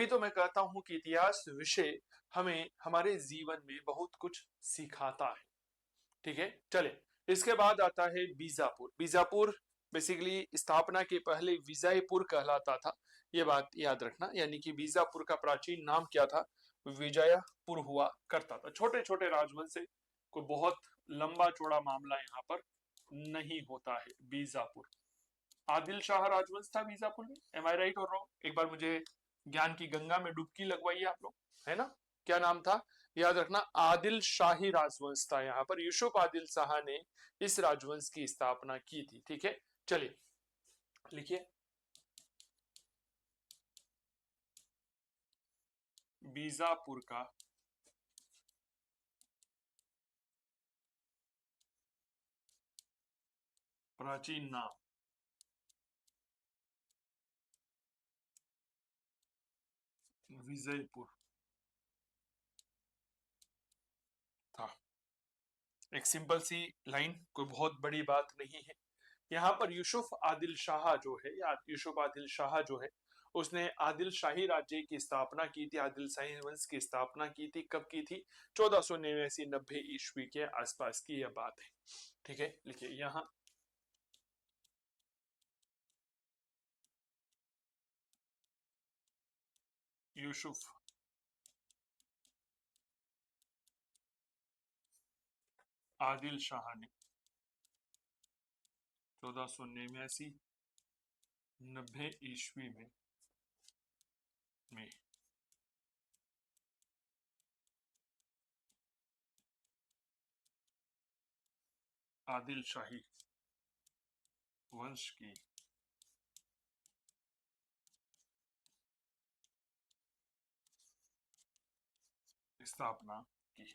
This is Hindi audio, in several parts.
तभी तो मैं कहता हूं कि इतिहास विषय हमें हमारे जीवन में बहुत कुछ सिखाता है। ठीक है, चले। इसके बाद आता है बीजापुर। बीजापुर बेसिकली स्थापना के पहले विजयपुर कहलाता था, ये बात याद रखना। यानी कि बीजापुर का प्राचीन नाम क्या था, विजयपुर हुआ करता था। छोटे छोटे राजवंश से कोई बहुत लंबा चौड़ा मामला यहाँ पर नहीं होता है। बीजापुर आदिल शाह राजवंश था बीजापुर में। एम आई राइट और रॉन्ग? एक बार मुझे ज्ञान की गंगा में डुबकी लगवाइए आप लोग, है ना। क्या नाम था, याद रखना, आदिल शाही राजवंश था। यहाँ पर यूसुफ आदिल शाह ने इस राजवंश की स्थापना की थी। ठीक है, चलिए लिखिए बीजापुर का प्राचीन नाम विजयपुर था। एक सिंपल सी लाइन, कोई बहुत बड़ी बात नहीं है। यहाँ पर यूसुफ आदिल शाह जो है, या यूसुफ आदिल शाह जो है, उसने आदिल शाही राज्य की स्थापना की थी, आदिल शाही वंश की स्थापना की थी। कब की थी? 1489-90 ईस्वी के आसपास की यह बात है। ठीक है, लिखिए यहाँ यूसुफ आदिल शाह ने 1489-90 ईस्वी में आदिल शाही वंश की स्थापना की।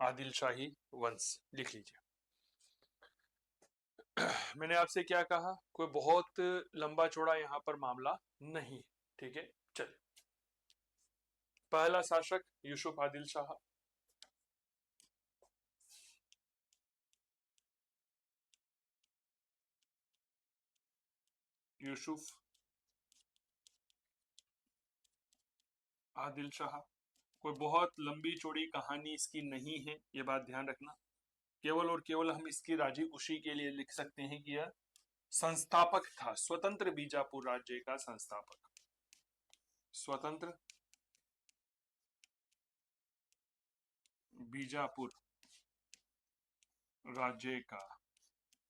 आदिल शाही वंश लिख लीजिए। मैंने आपसे क्या कहा, कोई बहुत लंबा चौड़ा यहाँ पर मामला नहीं। ठीक है, चल। पहला शासक यूसुफ आदिल शाह। यूसुफ आदिल शाह, कोई बहुत लंबी चौड़ी कहानी इसकी नहीं है, ये बात ध्यान रखना। केवल और केवल हम इसकी राजी खुशी के लिए लिख सकते हैं कि यह संस्थापक था, स्वतंत्र बीजापुर राज्य का संस्थापक। स्वतंत्र बीजापुर राज्य का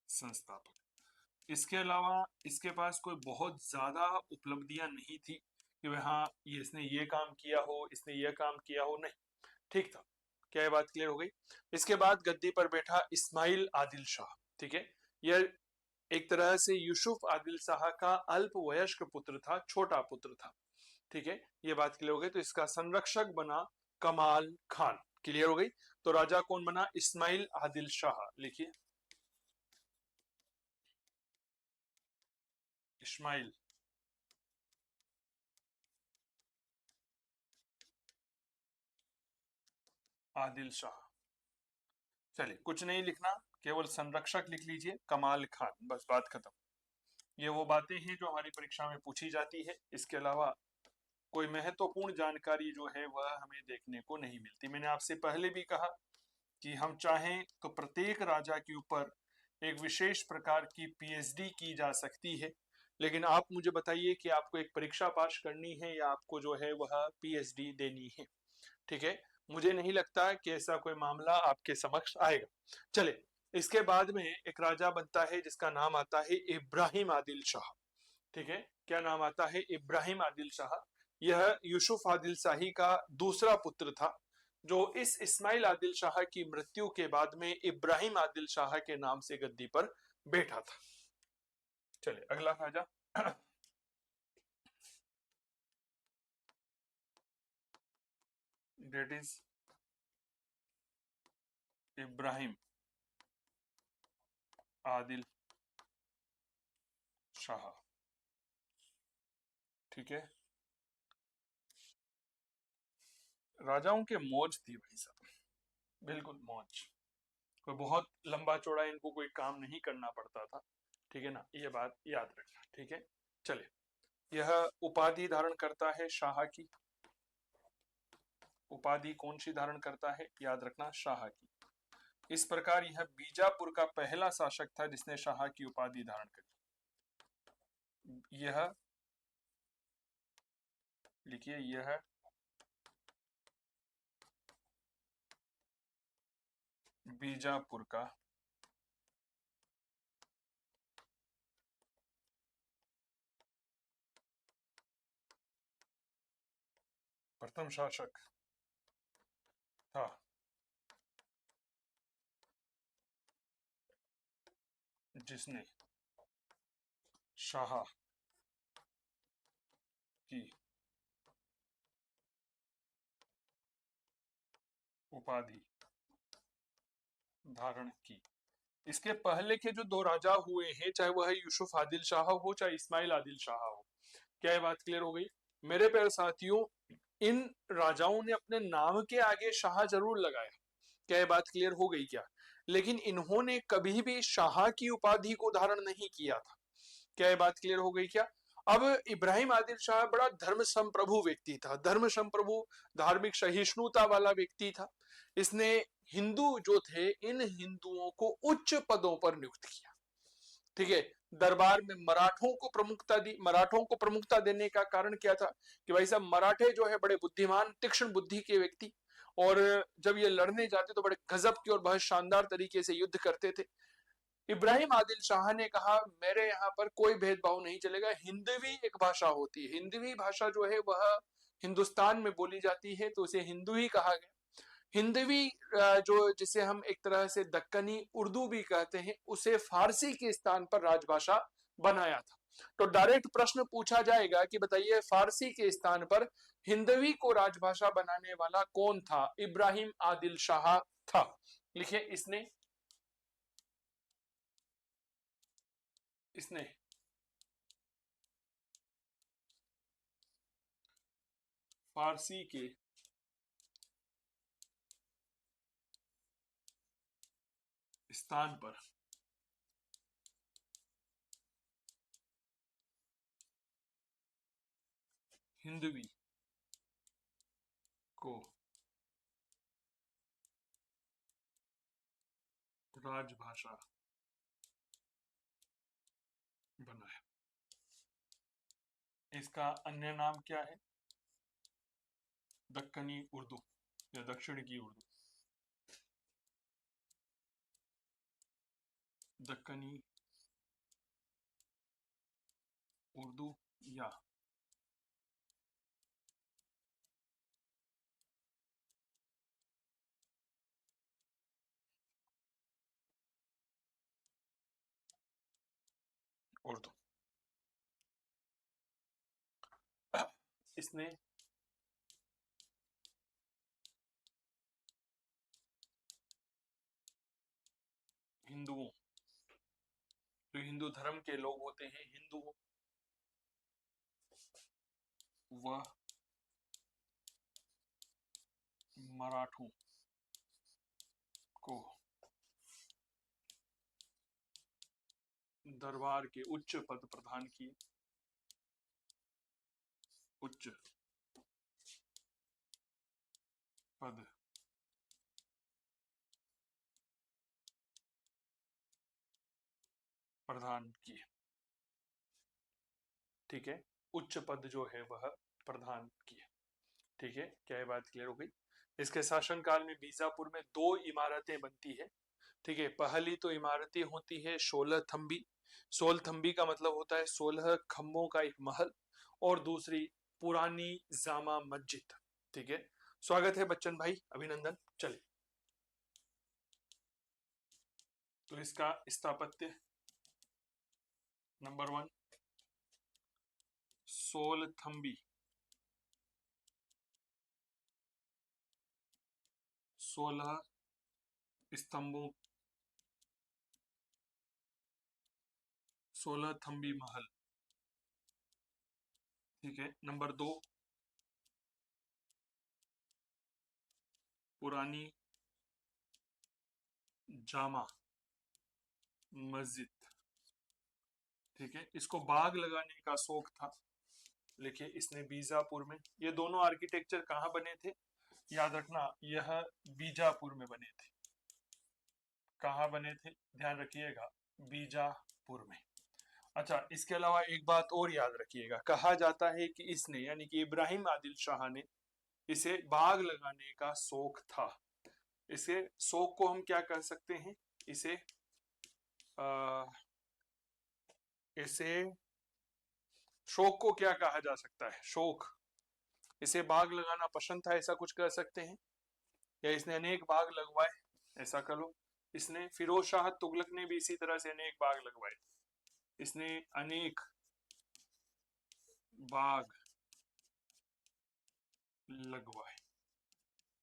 संस्थापक। इसके अलावा इसके पास कोई बहुत ज्यादा उपलब्धियां नहीं थी कि हाँ ये इसने ये काम किया हो, इसने ये काम किया हो, नहीं। ठीक था, क्या ये बात क्लियर हो गई? इसके बाद गद्दी पर बैठा इस्माइल आदिल शाह। ठीक है, यह एक तरह से यूसुफ आदिल शाह का अल्पवयस्क पुत्र था, छोटा पुत्र था। ठीक है, ये बात क्लियर हो गई। तो इसका संरक्षक बना कमाल खान। क्लियर हो गई? तो राजा कौन बना? इस्माइल आदिल शाह। लिखिए इस्माइल आदिल शाह। चलिए, कुछ नहीं लिखना, केवल संरक्षक लिख लीजिए, कमाल खान, बस बात खत्म। ये वो बातें हैं जो हमारी परीक्षा में पूछी जाती है। इसके अलावा कोई महत्वपूर्ण जानकारी जो है वह हमें देखने को नहीं मिलती। मैंने आपसे पहले भी कहा कि हम चाहें तो प्रत्येक राजा के ऊपर एक विशेष प्रकार की पीएचडी की जा सकती है, लेकिन आप मुझे बताइए कि आपको एक परीक्षा पास करनी है या आपको जो है वह पीएचडी देनी है। ठीक है, मुझे नहीं लगता कि ऐसा कोई मामला आपके समक्ष आएगा। चले, इसके बाद में एक राजा बनता है जिसका नाम आता है इब्राहिम आदिल शाह। ठीक है, क्या नाम आता है? इब्राहिम आदिल शाह। यह यूसुफ आदिल शाही का दूसरा पुत्र था, जो इस इस्माइल आदिल शाह की मृत्यु के बाद में इब्राहिम आदिल शाह के नाम से गद्दी पर बैठा था। चले अगला राजा डेट इज इब्राहिम आदिल शाह। ठीक है, राजाओं के मौज थी भाई साहब, बिल्कुल मौज। कोई बहुत लंबा चौड़ा इनको कोई काम नहीं करना पड़ता था। ठीक है ना, ये बात याद रखना। ठीक है, चले। यह उपाधि धारण करता है शाह की। उपाधि कौन सी धारण करता है? याद रखना, शाह की। इस प्रकार यह बीजापुर का पहला शासक था जिसने शाह की उपाधि धारण करी। यह लिखिए, यह बीजापुर का प्रथम शासक था जिसने शाह की उपाधि धारण की। इसके पहले के जो दो राजा हुए हैं, चाहे वह यूसुफ आदिल शाह हो चाहे इस्माइल आदिल शाह हो, क्या ये बात क्लियर हो गई मेरे प्यारे साथियों? इन राजाओं ने अपने नाम के आगे शाह जरूर लगाया, क्या ये बात क्लियर हो गई क्या? लेकिन इन्होंने कभी भी शाह की उपाधि को धारण नहीं किया था, क्या ये बात क्लियर हो गई क्या? अब इब्राहिम आदिल शाह बड़ा धर्म संप्रभु व्यक्ति था, धर्म संप्रभु, धार्मिक सहिष्णुता वाला व्यक्ति था। इसने हिंदू जो थे, इन हिंदुओं को उच्च पदों पर नियुक्त किया, ठीक है। दरबार में मराठों को प्रमुखता दी। मराठों को प्रमुखता देने का कारण क्या था कि भाई साहब, मराठे जो है बड़े बुद्धिमान, तीक्ष्ण बुद्धि के व्यक्ति, और जब ये लड़ने जाते तो बड़े गजब की और बहुत शानदार तरीके से युद्ध करते थे। इब्राहिम आदिल शाह ने कहा, मेरे यहाँ पर कोई भेदभाव नहीं चलेगा। हिंदवी एक भाषा होती है, हिंदवी भाषा जो है वह हिंदुस्तान में बोली जाती है, तो उसे हिंदू ही कहा गया। हिंदवी जो जिसे हम एक तरह से दक्कनी उर्दू भी कहते हैं, उसे फारसी के स्थान पर राजभाषा बनाया था। तो डायरेक्ट प्रश्न पूछा जाएगा कि बताइए, फारसी के स्थान पर हिंदवी को राजभाषा बनाने वाला कौन था? इब्राहिम आदिल शाह था। लिखिए, इसने इसने फारसी के स्थान पर हिंदवी को राजभाषा बनाया। इसका अन्य नाम क्या है? दक्कनी उर्दू या दक्षिण की उर्दू। दक्कनी उर्दू या उर्दू। इसने हिंदुओं, जो हिंदू धर्म के लोग होते हैं, हिंदुओं व मराठों को दरबार के उच्च पद प्रदान किए। उच्च पद प्रदान किए, ठीक है। उच्च पद जो है वह प्रदान किए, ठीक है। क्या ये बात क्लियर हो गई? इसके शासनकाल में बीजापुर में दो इमारतें बनती है, ठीक है। पहली तो इमारतें होती है 16 थंबी। 16 थंबी का मतलब होता है 16 खम्भों का एक महल, और दूसरी पुरानी जामा मस्जिद, ठीक है। स्वागत है बच्चन भाई, अभिनंदन। चलिए, तो इसका स्थापत्य नंबर 1, 16 थंबी, 16 स्तंभों, 16 थंबी महल, ठीक है। नंबर 2, पुरानी जामा मस्जिद, ठीक है। इसको बाग लगाने का शौक था, लिखिए इसने बीजापुर में। ये दोनों आर्किटेक्चर कहाँ बने थे, याद रखना यह बीजापुर में बने थे। कहाँ बने थे, ध्यान रखिएगा, बीजापुर में। अच्छा, इसके अलावा एक बात और याद रखिएगा, कहा जाता है कि इसने यानी कि इब्राहिम आदिल शाह ने इसे बाग लगाने का शौक था। इसे शौक को हम क्या कह सकते हैं, इसे इसे शौक को क्या कहा जा सकता है, शौक, इसे बाग लगाना पसंद था, ऐसा कुछ कह सकते हैं, या इसने अनेक बाग लगवाए, ऐसा कह लो। इसने फिरोज शाह तुगलक ने भी इसी तरह से अनेक बाग लगवाए, इसने अनेक बाग लगवाए।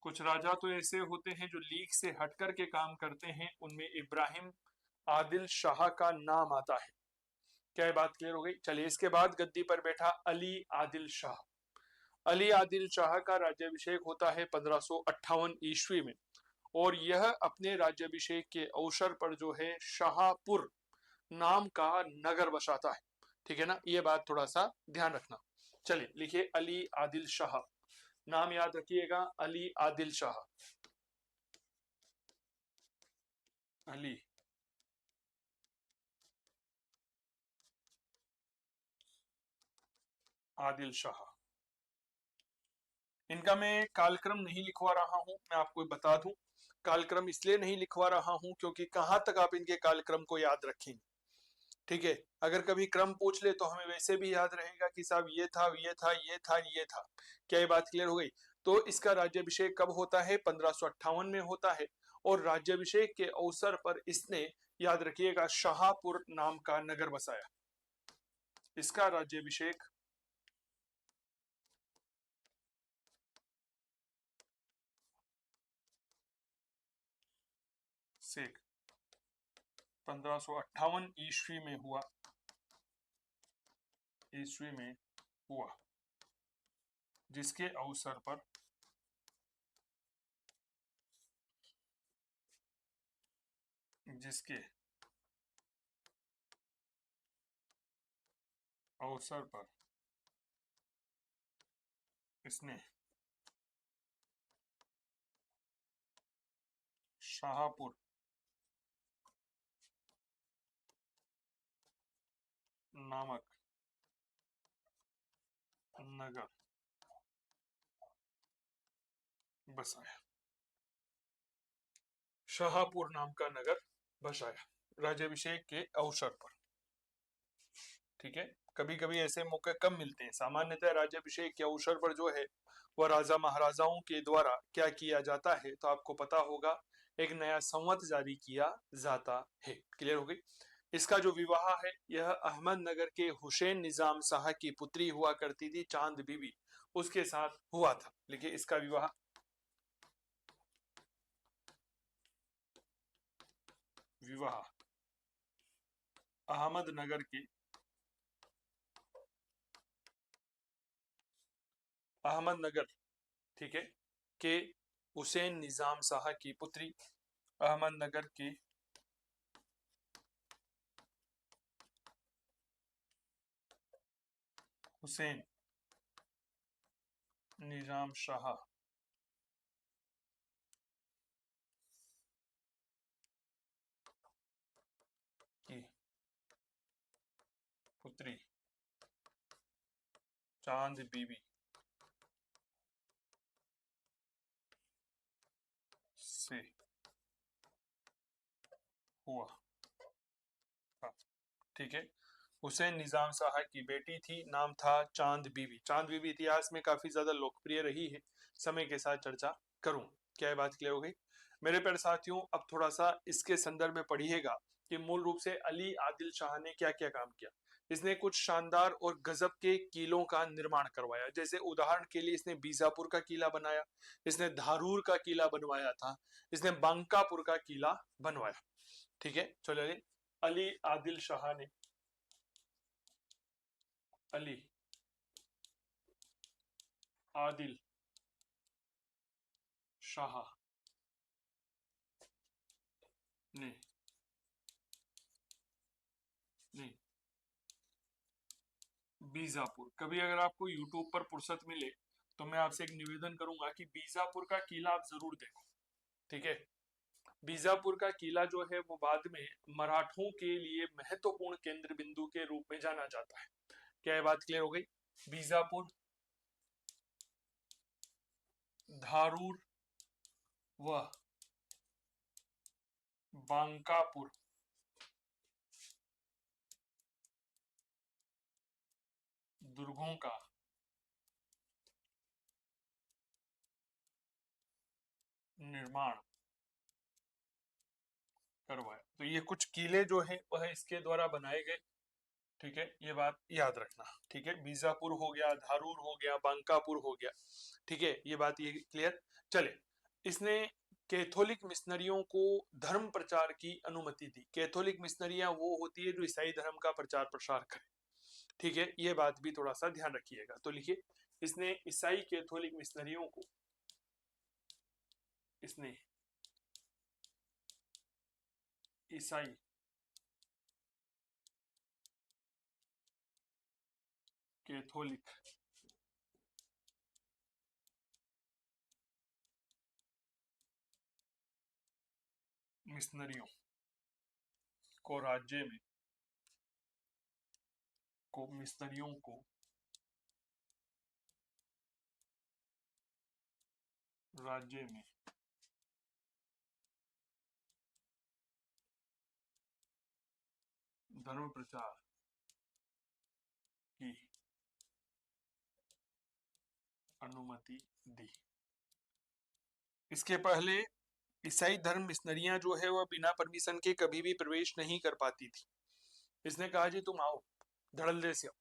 कुछ राजा तो ऐसे होते हैं जो लीग से हटकर के काम करते हैं, उनमें इब्राहिम आदिल शाह का नाम आता है। क्या ये बात क्लियर हो गई? चलिए, इसके बाद गद्दी पर बैठा अली आदिल शाह। अली आदिल शाह का राज्याभिषेक होता है 1558 ईस्वी में, और यह अपने राज्याभिषेक के अवसर पर जो है शाहपुर नाम का नगर बसाता है। ठीक है ना, ये बात थोड़ा सा ध्यान रखना। चलिए लिखिए अली आदिल शाह, नाम याद रखिएगा, अली आदिल शाह। अली आदिल शाह। इनका मैं कालक्रम नहीं लिखवा रहा हूं, मैं आपको बता दूं, कालक्रम इसलिए नहीं लिखवा रहा हूं क्योंकि कहां तक आप इनके कालक्रम को याद रखेंगे। ठीक है, अगर कभी क्रम पूछ ले तो हमें वैसे भी याद रहेगा कि साहब ये था, ये था, ये था, ये था। क्या ये बात क्लियर हो गई? तो इसका राज्याभिषेक कब होता है? 1558 में होता है, और राज्याभिषेक के अवसर पर इसने, याद रखिएगा, शाहपुर नाम का नगर बसाया। इसका राज्याभिषेक शेख 1558 ईस्वी में हुआ, ईस्वी में हुआ, जिसके अवसर पर जिसके अवसर पर इसने शाहपुर नामक नगर बसाया। शाहपुर नाम का नगर बसाया राज्याभिषेक के अवसर पर। ठीक है, कभी कभी ऐसे मौके कम मिलते हैं, सामान्यतः राज्याभिषेक के अवसर पर जो है वह राजा महाराजाओं के द्वारा क्या किया जाता है, तो आपको पता होगा, एक नया संवत जारी किया जाता है। क्लियर हो गई? इसका जो विवाह है यह अहमदनगर के हुसैन निजाम शाह की पुत्री हुआ करती थी, चांद बीबी, उसके साथ हुआ था। लिखिए इसका विवाह विवाह अहमदनगर के अहमदनगर, ठीक है, के हुसैन निजाम शाह की पुत्री, अहमदनगर के हुसैन निजाम शाह की पुत्री चांद बीबी से हुआ था। ठीक है, हुसैन निजाम शाह की बेटी थी, नाम था चांद बीबी। चांद बीबी इतिहास में काफी ज्यादा लोकप्रिय रही है, समय के साथ चर्चा करूं। क्या ये बात क्लियर हो गई मेरे प्यारे साथियों? अब थोड़ा सा इसके संदर्भ में पढ़िएगा कि मूल रूप से अली आदिल शाह ने क्या क्या काम किया। इसने कुछ शानदार और गजब के किलों का निर्माण करवाया, जैसे उदाहरण के लिए इसने बीजापुर का किला बनाया, इसने धारूर का किला बनवाया था, इसने बांकापुर का किला बनवाया। ठीक है, चलिए, अली आदिल शाह ने, अली आदिल शाह ने बीजापुर। कभी अगर आपको यूट्यूब पर फुर्सत मिले तो मैं आपसे एक निवेदन करूंगा कि बीजापुर का किला आप जरूर देखो, ठीक है। बीजापुर का किला जो है वो बाद में मराठों के लिए महत्वपूर्ण केंद्र बिंदु के रूप में जाना जाता है। क्या ये बात क्लियर हो गई? बीजापुर, धारूर व बांकापुर दुर्गों का निर्माण करवाया। तो ये कुछ किले जो है वह इसके द्वारा बनाए गए, ठीक है, ये बात याद रखना, ठीक है। बीजापुर हो गया, धारूर हो गया, बांकापुर हो गया, ठीक है, ये बात ये क्लियर। चले, इसने कैथोलिक मिशनरियों को धर्म प्रचार की अनुमति दी। कैथोलिक मिशनरियां वो होती है जो ईसाई धर्म का प्रचार प्रसार करे, ठीक है, ये बात भी थोड़ा सा ध्यान रखिएगा। तो लिखिए, इसने ईसाई कैथोलिक मिशनरियों को, इसने ईसाई कैथोलिक मिशनरियों को राज्य में, को मिशनरियों को राज्य में धर्म प्रचार की अनुमति दी। इसके पहले ईसाई धर्म मिशनरियां जो है वह बिना परमिशन के कभी भी प्रवेश नहीं कर पाती थी। इसने कहा जी तुम आओ, धड़ल्ले से आओ।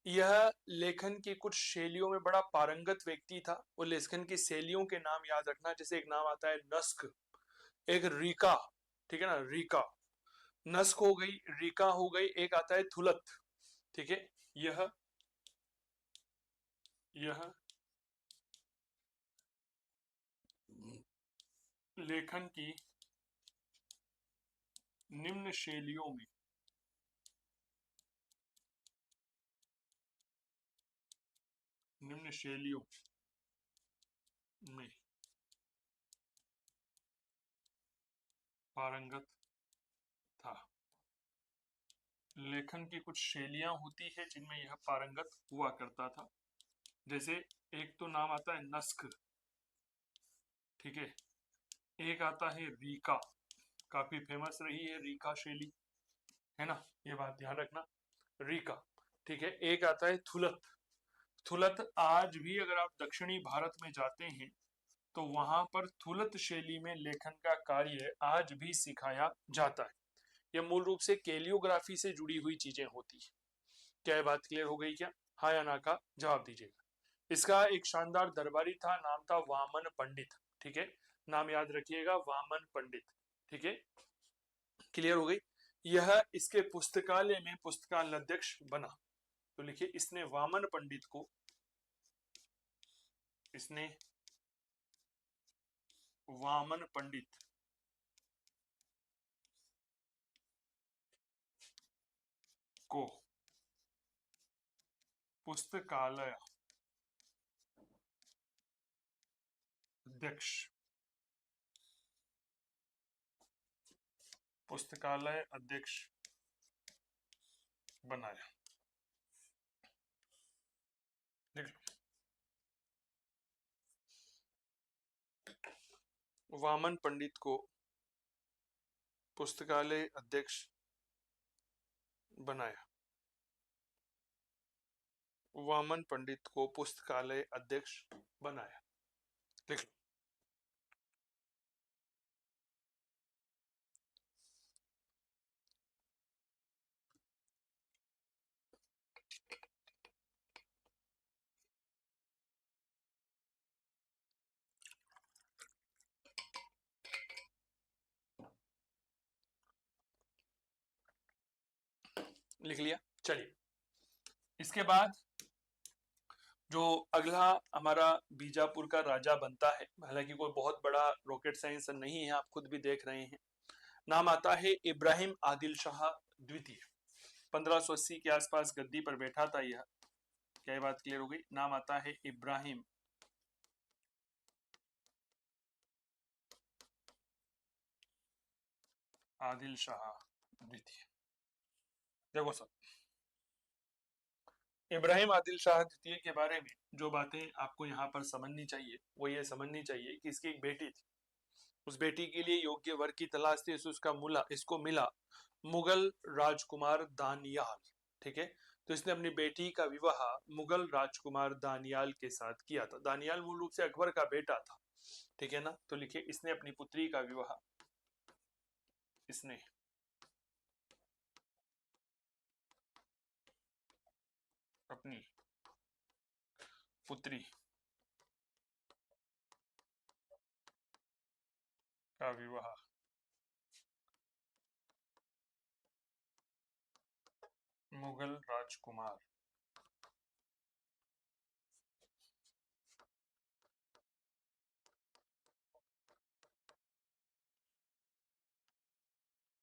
यह लेखन की कुछ शैलियों में बड़ा पारंगत व्यक्ति था। वो लेखन की शैलियों के नाम याद रखना, जैसे एक नाम आता है नस्क, एक रीका, ठीक है ना, रीका, नस्क हो गई, रीका हो गई, एक आता है थुलत, ठीक है। यह लेखन की निम्न शैलियों में में पारंगत था। लेखन की कुछ शैलियां होती है जिनमें यह पारंगत हुआ करता था। जैसे एक तो नाम आता है नस्क, ठीक है, एक आता है रीका, काफी फेमस रही है रीका शैली, है ना, ये बात ध्यान रखना, रीका, ठीक है। एक आता है थुलत। थुलत आज भी अगर आप दक्षिणी भारत में जाते हैं तो वहां पर थुलत शैली में लेखन का कार्य आज भी सिखाया जाता है। यह मूल रूप से कैलियोग्राफी से जुड़ी हुई चीजें होती है। क्या ये बात क्लियर हो गई क्या? हाँ या ना का जवाब दीजिएगा। इसका एक शानदार दरबारी था, नाम था वामन पंडित, ठीक है, नाम याद रखिएगा, वामन पंडित, ठीक है, क्लियर हो गई। यह इसके पुस्तकालय में पुस्तकालय अध्यक्ष बना। तो लिखिए, इसने वामन पंडित को, इसने वामन पंडित को पुस्तकालय अध्यक्ष, पुस्तकालय अध्यक्ष बनाया। लिख लो, वामन पंडित को पुस्तकालय अध्यक्ष बनाया। वामन पंडित को पुस्तकालय अध्यक्ष बनाया। लिख लो। लिख लिया। चलिए, इसके बाद जो अगला हमारा बीजापुर का राजा बनता है, हालांकि कोई बहुत बड़ा रॉकेट साइंस नहीं है, आप खुद भी देख रहे हैं, नाम आता है इब्राहिम आदिल शाह द्वितीय। 1580 के आसपास गद्दी पर बैठा था यह। क्या ये बात क्लियर हो गई? नाम आता है इब्राहिम आदिल शाह द्वितीय। देखो सब, इब्राहिम आदिल शाह द्वितीय के बारे में जो बातें आपको यहाँ पर समझनी चाहिए वो ये समझनी चाहिए कि इसकी एक बेटी थी, उस बेटी के लिए योग्य वर की तलाश थी, इसको मिला मुगल राजकुमार दानियाल। ठीक है, तो इसने अपनी बेटी का विवाह मुगल राजकुमार दानियाल के साथ किया था। दानियाल मूल रूप से अकबर का बेटा था। ठीक है ना, तो लिखिए इसने अपनी पुत्री का विवाह, इसने अपनी पुत्री का विवाह मुगल राजकुमार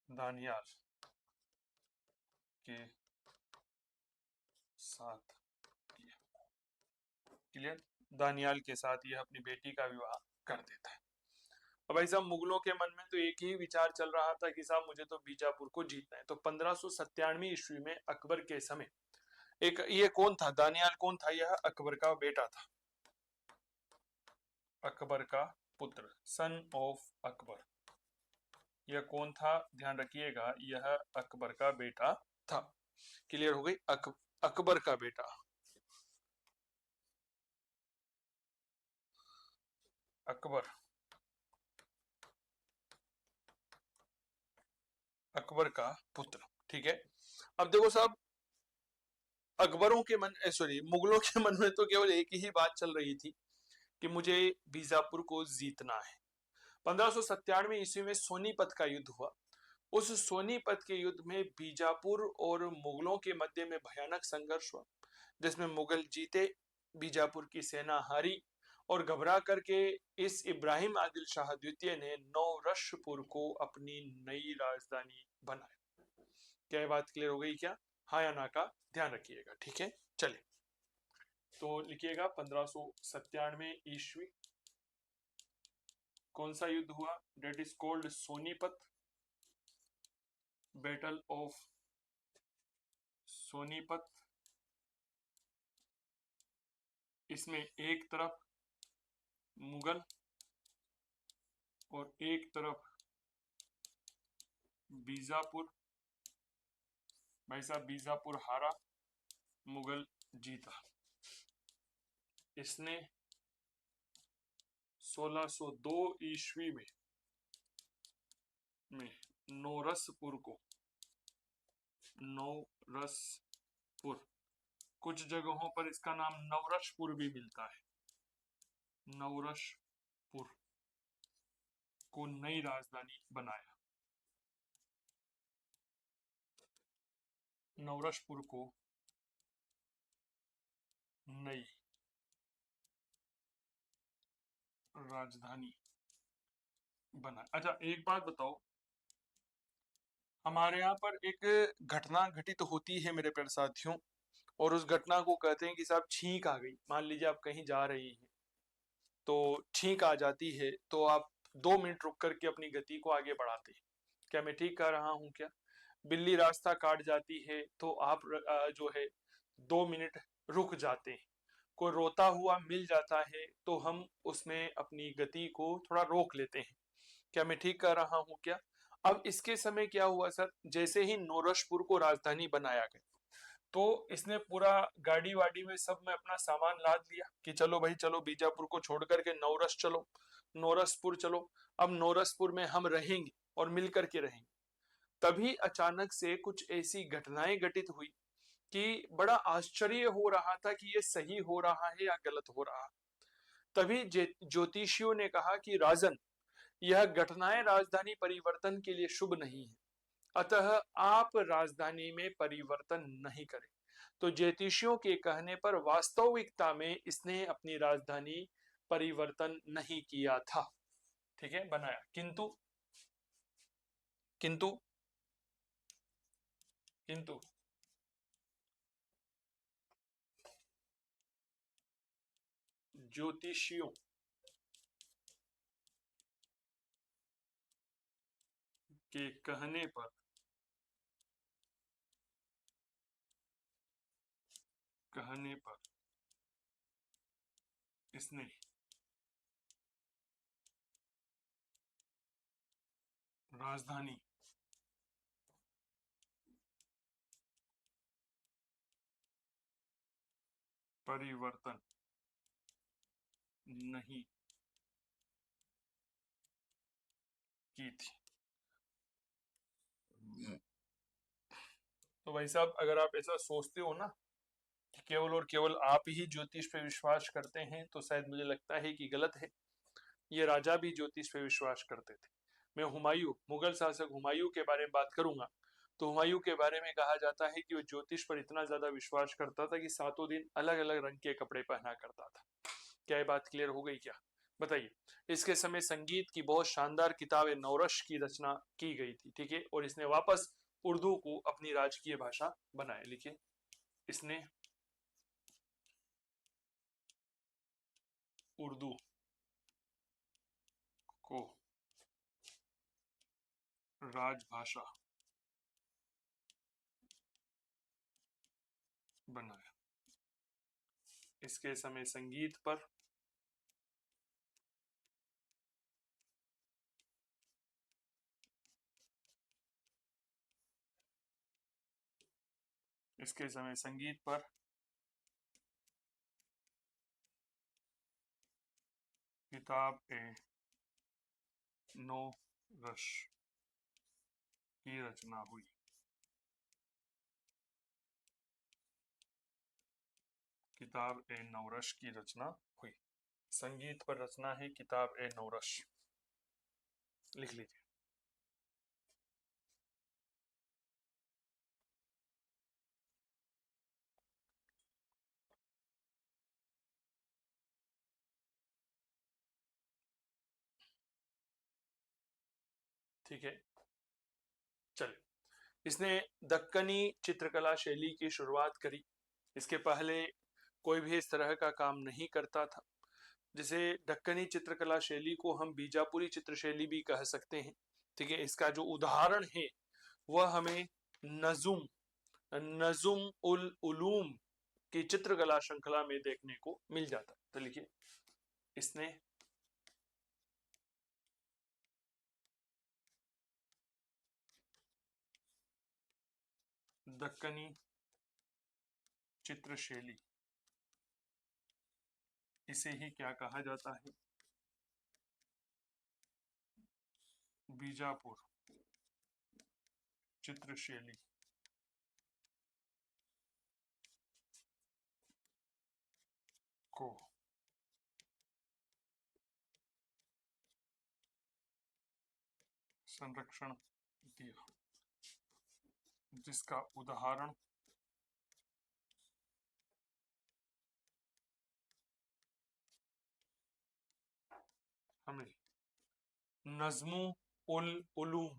दानियाल के साथ किया। क्लियर? दानियाल के साथ यह अपनी बेटी का विवाह कर देता है। अब भाई साहब मुगलों के मन में तो एक ही विचार चल रहा था कि साहब मुझे तो बीजापुर को जीतना है। तो 1597 ईस्वी में अकबर के समय एक, ये कौन था दानियाल, कौन था? यह अकबर का बेटा था, अकबर का पुत्र, सन ऑफ अकबर। यह कौन था? ध्यान रखिएगा, यह अकबर का बेटा था। क्लियर हो गई? अकबर का बेटा, अकबर, अकबर का पुत्र। ठीक है, अब देखो साहब, अकबरों के मन, सॉरी, मुगलों के मन में तो केवल एक ही बात चल रही थी कि मुझे बीजापुर को जीतना है। 1597 ईस्वी में सोनीपत का युद्ध हुआ। उस सोनीपत के युद्ध में बीजापुर और मुगलों के मध्य में भयानक संघर्ष हुआ, जिसमें मुगल जीते, बीजापुर की सेना हारी और घबरा करके इस इब्राहिम आदिल शाह द्वितीय ने नौरशपुर को अपनी नई राजधानी बनाया। क्या ये बात क्लियर हो गई क्या? हाँ या ना का ध्यान रखिएगा। ठीक है, चलिए तो लिखिएगा 1597 ईस्वी कौन सा युद्ध हुआ? That is called Sonipat, battle of Sonipat. इसमें एक तरफ मुगल और एक तरफ बीजापुर। भाई साहब बीजापुर हारा, मुगल जीता। इसने 1602 ईस्वी में नौरसपुर को, नौरसपुर, कुछ जगहों पर इसका नाम नवरशपुर भी मिलता है, नवरशपुर को नई राजधानी बनाया। नवरशपुर को नई राजधानी बना। अच्छा एक बात बताओ, हमारे यहाँ पर एक घटना घटित होती है मेरे प्यारे साथियों, और उस घटना को कहते हैं कि साहब छींक आ गई। मान लीजिए आप कहीं जा रही हैं तो छींक आ जाती है, तो आप 2 मिनट रुक करके अपनी गति को आगे बढ़ाते हैं। क्या मैं ठीक कह रहा हूँ क्या? बिल्ली रास्ता काट जाती है तो आप जो है 2 मिनट रुक जाते हैं। कोई रोता हुआ मिल जाता है तो हम उसमें अपनी गति को थोड़ा रोक लेते हैं। क्या मैं ठीक कर रहा हूँ क्या? अब इसके समय क्या हुआ सर, जैसे ही नौरशपुर को राजधानी बनाया गया तो इसने पूरा गाड़ी वाड़ी में सब में अपना सामान लाद लिया कि चलो भाई चलो बीजापुर को छोड़ करके नौरस चलो, नौरसपुर चलो, अब नौरसपुर में हम रहेंगे और मिल करके रहेंगे। तभी अचानक से कुछ ऐसी घटनाएं घटित हुई कि बड़ा आश्चर्य हो रहा था कि ये सही हो रहा है या गलत हो रहा। तभी ज्योतिषियों ने कहा कि राजन, यह घटनाएं राजधानी परिवर्तन के लिए शुभ नहीं है, अतः आप राजधानी में परिवर्तन नहीं करें। तो ज्योतिषियों के कहने पर वास्तविकता में इसने अपनी राजधानी परिवर्तन नहीं किया था। ठीक है, बनाया, किंतु किंतु किंतु ज्योतिषियों के कहने पर इसने राजधानी परिवर्तन नहीं की थी। तो भाई साहब, अगर आप ऐसा सोचते हो ना कि केवल और केवल आप ही ज्योतिष पे विश्वास करते हैं, तो शायद मुझे लगता है कि गलत है। ये राजा भी ज्योतिष पे विश्वास करते थे। मैं हुमायूं, मुगल शासक हुमायूं के बारे में बात करूंगा, तो हुमायूं के बारे में कहा जाता है कि वो ज्योतिष पर इतना ज्यादा विश्वास करता था कि सातों दिन अलग अलग रंग के कपड़े पहना करता था। क्या ये बात क्लियर हो गई क्या? बताइए। इसके समय संगीत की बहुत शानदार किताब नौरश की रचना की गई थी, ठीक है, और इसने वापस उर्दू को अपनी राजकीय भाषा बनाया। लिखिए, इसने उर्दू को राजभाषा बनाया। इसके समय संगीत पर इसके समय संगीत पर किताब नौरश की रचना हुई। किताब नौरश की रचना हुई। संगीत पर रचना है किताब नौरश। लिख लीजिए। ठीक है, चलिए। इसने दक्कनी चित्रकला शैली की शुरुआत करी। इसके पहले कोई भी इस तरह का काम नहीं करता था। जिसे दक्कनी चित्रकला शैली को हम बीजापुरी चित्र शैली भी कह सकते हैं। ठीक है, इसका जो उदाहरण है वह हमें नजुम नजुम उल उलूम की चित्रकला श्रृंखला में देखने को मिल जाता है। तो लिखिए, इसने दक्कनी चित्र शैली, इसे ही क्या कहा जाता है? बीजापुर चित्र शैली को संरक्षण दिया, जिसका उदाहरण हमें नज्मु उल उलूम,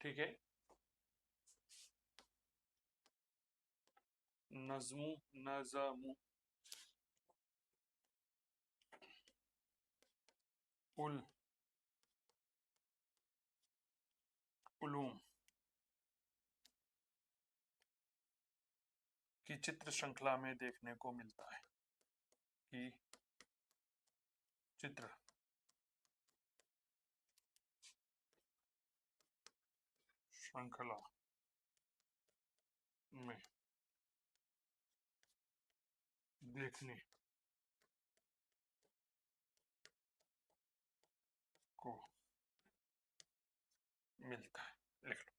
ठीक है, नजमु उल उलूम की चित्र श्रृंखला में देखने को मिलता है। कि चित्र श्रृंखला में देखने को मिलता है। लिख लो।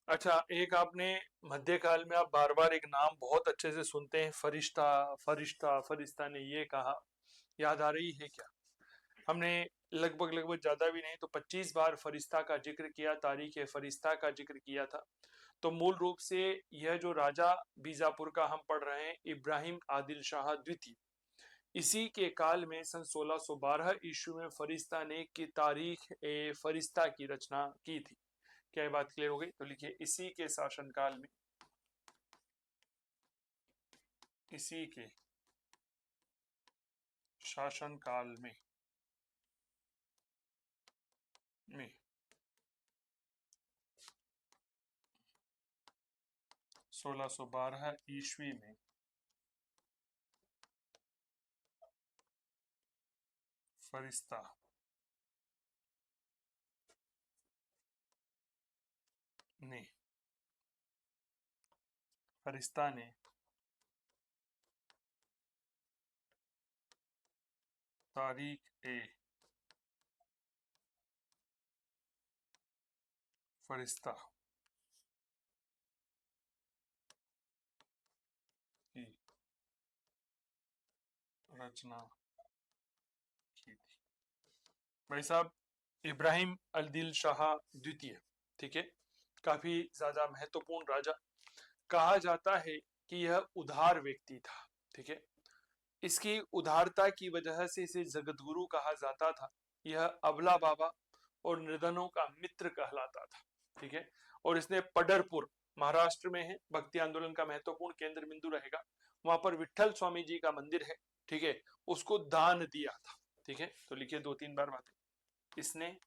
अच्छा, एक आपने मध्यकाल में आप बार बार एक नाम बहुत अच्छे से सुनते हैं, फरिश्ता फरिश्ता, फरिश्ता ने ये कहा, याद आ रही है क्या? हमने लगभग लगभग ज्यादा भी नहीं तो 25 बार फरिश्ता का जिक्र किया, तारीख फरिश्ता का जिक्र किया था। तो मूल रूप से यह जो राजा बीजापुर का हम पढ़ रहे हैं, इब्राहिम आदिल शाह द्वितीय, इसी के काल में सन 1612 ईस्वी में फरिश्ता ने की तारीख फरिश्ता की रचना की थी। क्या ये बात क्लियर हो गई? तो लिखिए, इसी के शासनकाल में इसी के शासनकाल में 1612 ईस्वी में फरिश्ता ने तारीख ए फरिश्ता की रचना की थी। भाई साहब, इब्राहिम अल-दिल शाह द्वितीय, ठीक है, काफी ज्यादा महत्वपूर्ण राजा। कहा जाता है कि यह उदार व्यक्ति था, ठीक है। इसकी उदारता की वजह से इसे जगत गुरु कहा जाता था। यह अबला बाबा और निर्धनों का मित्र कहलाता था, ठीक है। और इसने पडरपुर, महाराष्ट्र में है, भक्ति आंदोलन का महत्वपूर्ण केंद्र बिंदु रहेगा। वहां पर विठल स्वामी जी का मंदिर है, ठीक है, उसको दान दिया था, ठीक है। तो लिखिए 2-3 बार बातें। इसने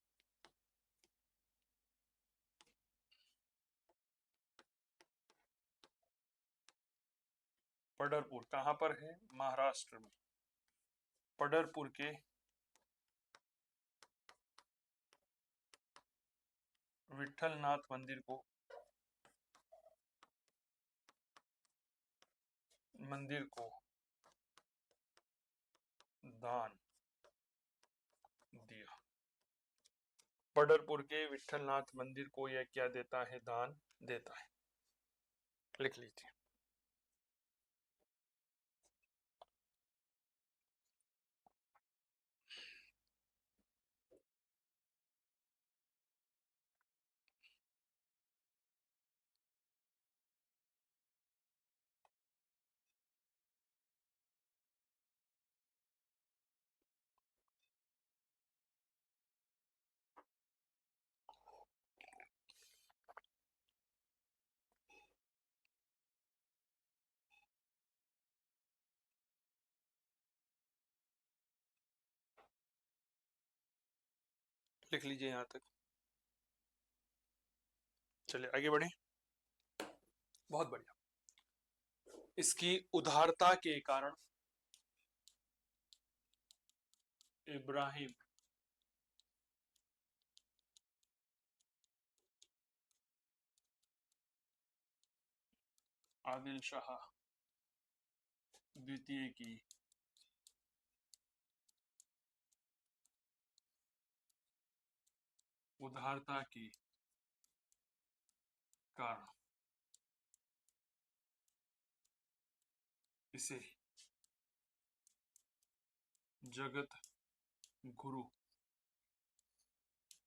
पडरपुर कहां पर है? महाराष्ट्र में। पडरपुर के विठलनाथ मंदिर को दान दिया। पडरपुर के विठलनाथ मंदिर को यह क्या देता है? दान देता है। लिख लीजिए। लिख लीजिए यहां तक। चलिए आगे बढ़े। बहुत बढ़िया। इसकी उदारता के कारण इब्राहिम आदिल शाह द्वितीय की उदारता के कारण इसे जगत गुरु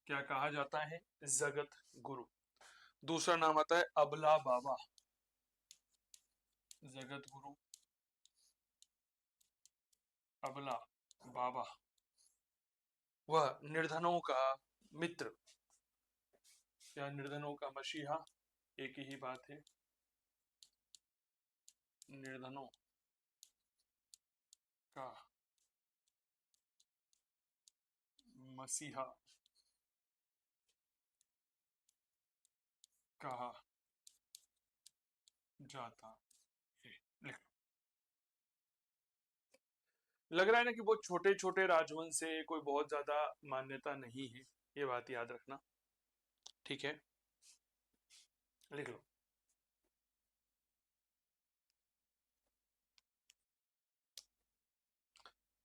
क्या कहा जाता है? जगत गुरु। दूसरा नाम आता है अबला बाबा। जगत गुरु अबला बाबा, वह निर्धनों का मित्र या निर्धनों का मसीहा, एक ही बात है। निर्धनों का मसीहा कहा जाता है। लिख। लग रहा है ना कि बहुत छोटे छोटे राजवंश से कोई बहुत ज्यादा मान्यता नहीं है, ये बात याद रखना, ठीक है। लिख लो।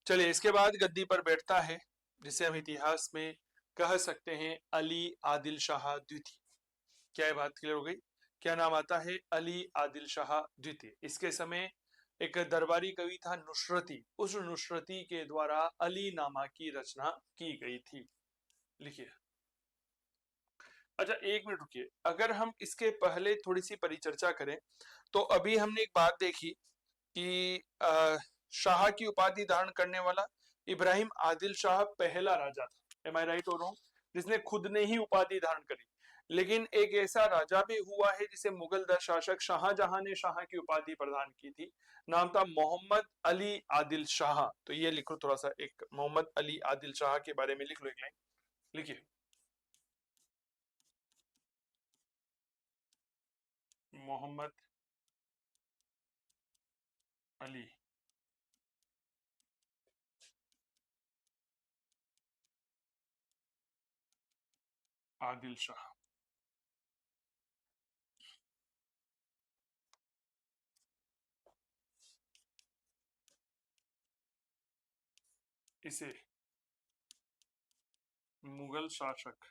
चलिए, इसके बाद गद्दी पर बैठता है जिसे हम इतिहास में कह सकते हैं अली आदिल शाह द्वितीय। क्या ये बात क्लियर हो गई? क्या नाम आता है? अली आदिल शाह द्वितीय। इसके समय एक दरबारी कवि था नुसरती, उस नुसरती के द्वारा अली नामा की रचना की गई थी। लिखिए। अच्छा, एक मिनट रुकिए। अगर हम इसके पहले थोड़ी सी परिचर्चा करें तो अभी हमने एक बात देखी कि शाह की उपाधि धारण करने वाला इब्राहिम आदिल शाह पहला राजा था। एम आई राइट और रॉन्ग? जिसने खुद ने ही उपाधि धारण करी। लेकिन एक ऐसा राजा भी हुआ है जिसे मुगल शासक शाहजहां ने शाह की उपाधि प्रदान की थी। नाम था मोहम्मद अली आदिल शाह। तो ये लिखो थोड़ा सा, एक मोहम्मद अली आदिल शाह के बारे में लिख लो, एक लाइन लिखिए। मोहम्मद अली आदिल शाह। इसे मुगल शासक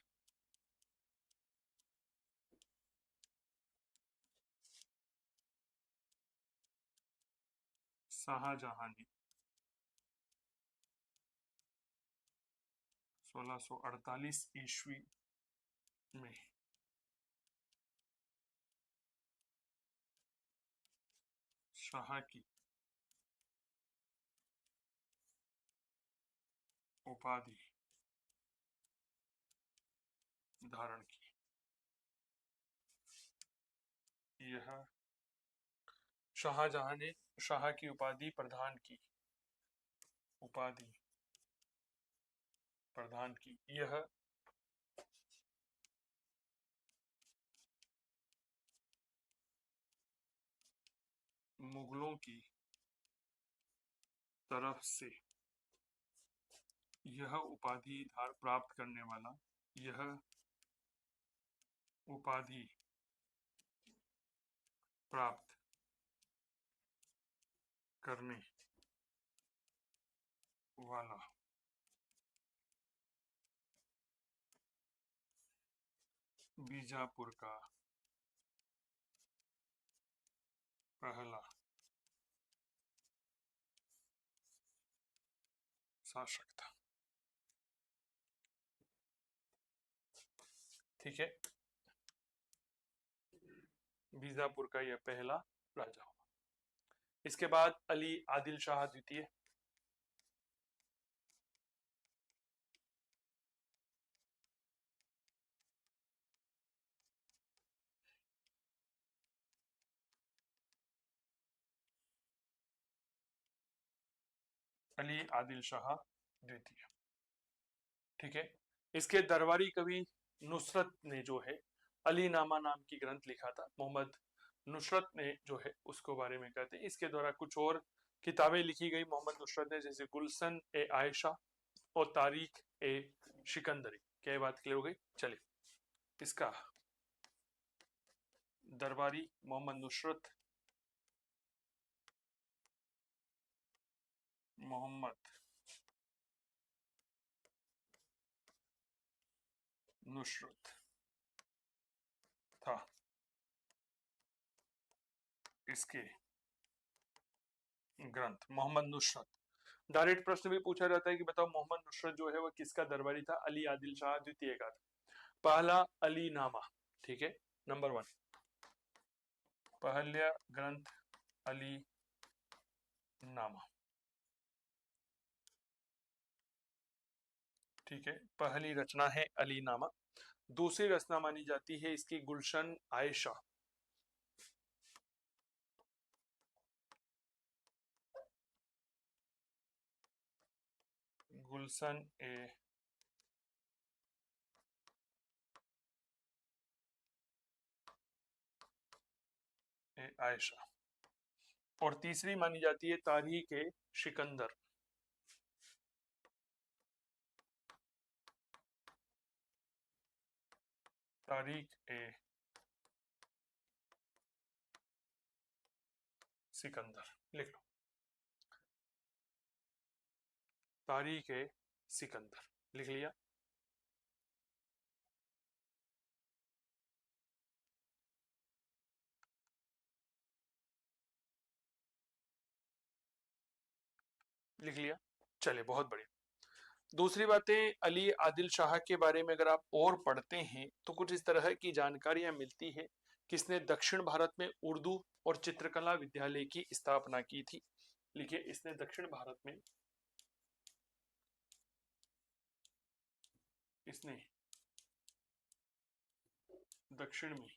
शाहजहां ने 1648 ईस्वी में शाह की उपाधि धारण की। यह शाहजहां ने शाह की उपाधि प्रदान की, उपाधि प्रदान की। यह मुगलों की तरफ से यह उपाधि प्राप्त करने वाला, यह उपाधि प्राप्त करने वाला बीजापुर का पहला शासक था। ठीक है, बीजापुर का यह पहला राजा हुआ। इसके बाद अली आदिल शाह द्वितीय। अली आदिल शाह द्वितीय। ठीक है, इसके दरबारी कवि नुसरत ने जो है अली नामा नाम की ग्रंथ लिखा था। मोहम्मद नुसरत ने जो है उसको बारे में कहते हैं। इसके द्वारा कुछ और किताबें लिखी गई मोहम्मद नुसरत ने, जैसे गुलशन ए आयशा और तारीख ए सिकंदरी। क्या बात क्लियर हो गई? चलिए, इसका दरबारी मोहम्मद नुसरत, मोहम्मद नुसरत था। इसके ग्रंथ मोहम्मद नुसरत, डायरेक्ट प्रश्न भी पूछा जाता है कि बताओ मोहम्मद नुसरत जो है वह किसका दरबारी था? अली आदिल शाह द्वितीय का था। पहला अली नामा, ठीक है, नंबर 1 पहला ग्रंथ अली नामा। ठीक है, पहली रचना है अली नामा। दूसरी रचना मानी जाती है इसकी गुलशन आयशा। गुलशन ए आयशा। और तीसरी मानी जाती है तारीख ए सिकंदर। तारीख ए सिकंदर लिख लो, तारीख ए सिकंदर लिख लिया। लिख लिया, चले, बहुत बढ़िया। दूसरी बातें, अली आदिल शाह के बारे में अगर आप और पढ़ते हैं तो कुछ इस तरह की जानकारियां मिलती है। किसने दक्षिण भारत में उर्दू और चित्रकला विद्यालय की स्थापना की थी? लिखिए, इसने दक्षिण भारत में, इसने दक्षिण में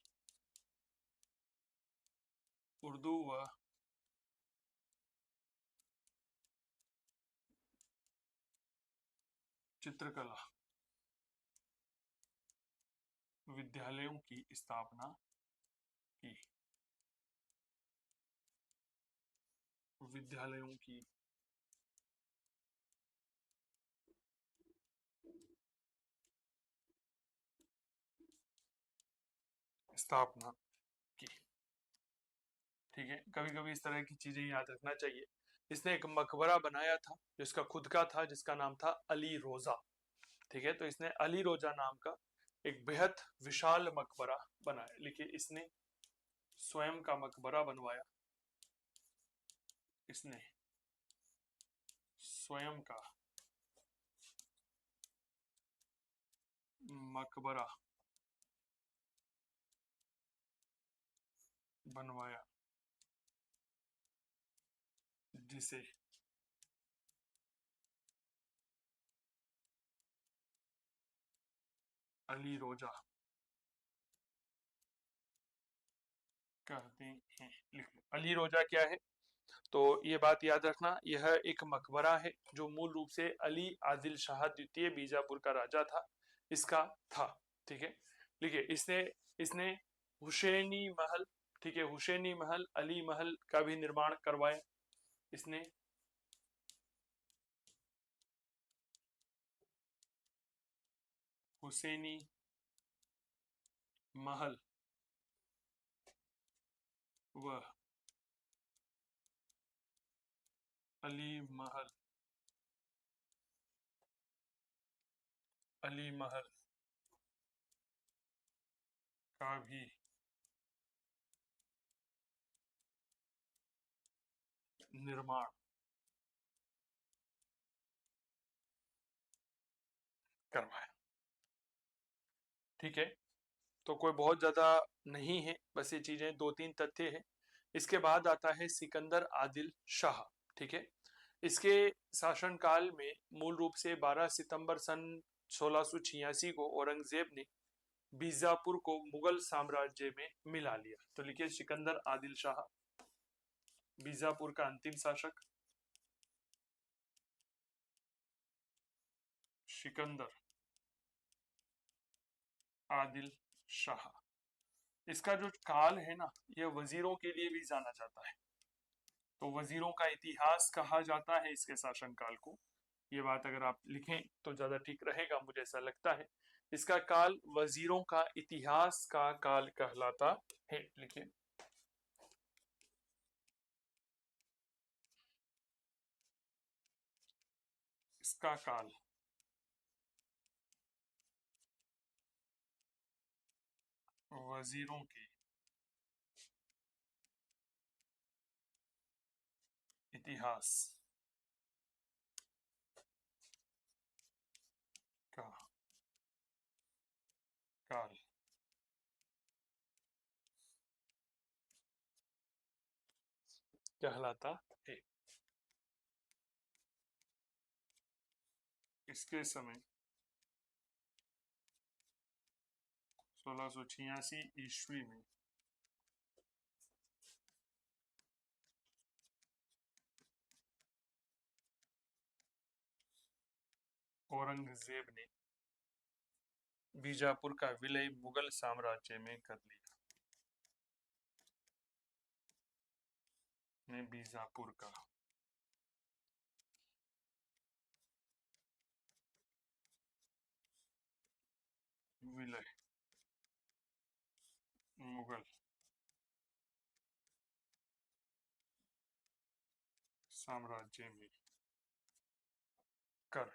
उर्दू व चित्रकला विद्यालयों की स्थापना की। विद्यालयों की स्थापना की। ठीक है, कभी कभी इस तरह की चीजें याद रखना चाहिए। इसने एक मकबरा बनाया था जिसका खुद का था, जिसका नाम था अली रोजा। ठीक है, तो इसने अली रोजा नाम का एक बेहद विशाल मकबरा बनाया। लिखिए, इसने स्वयं का मकबरा बनवाया। इसने स्वयं का मकबरा बनवाया जिसे अली रोजा कहते हैं। लिख लो, अली रोजा क्या है। तो ये बात याद रखना, यह एक मकबरा है जो मूल रूप से अली आदिल शाह द्वितीय बीजापुर का राजा था, इसका था। ठीक है, लिखिए, इसने इसने हुसैनी महल, ठीक है, हुसैनी महल, अली महल का भी निर्माण करवाया। इसने हुसैनी महल व अली महल, अली महल का भी निर्माण करवाया। ठीक है, तो कोई बहुत ज्यादा नहीं है, बस ये चीजें दो तीन तथ्य है। इसके बाद आता है सिकंदर आदिल शाह। ठीक है, इसके शासनकाल में मूल रूप से 12 सितंबर सन 1686 को औरंगजेब ने बीजापुर को मुगल साम्राज्य में मिला लिया। तो लिखिए, सिकंदर आदिल शाह बीजापुर का अंतिम शासक। सिकंदर आदिल शाह, इसका जो काल है ना, यह वजीरों के लिए भी जाना जाता है। तो वजीरों का इतिहास कहा जाता है इसके शासनकाल को। ये बात अगर आप लिखें तो ज्यादा ठीक रहेगा, मुझे ऐसा लगता है। इसका काल वजीरों का इतिहास का काल कहलाता है। लिखिए, इसका काल वजीरों के इतिहास का काल कहलाता है। इसके समय 1686 ईस्वी में औरंगजेब ने बीजापुर का विलय मुगल साम्राज्य में कर लिया। ने बीजापुर का विलय मुगल साम्राज्य में कर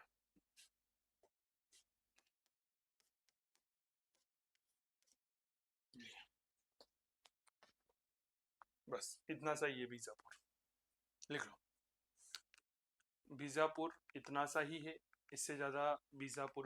लिया। बस इतना सा ही है बीजापुर, लिख लो। बीजापुर इतना सा ही है, इससे ज्यादा बीजापुर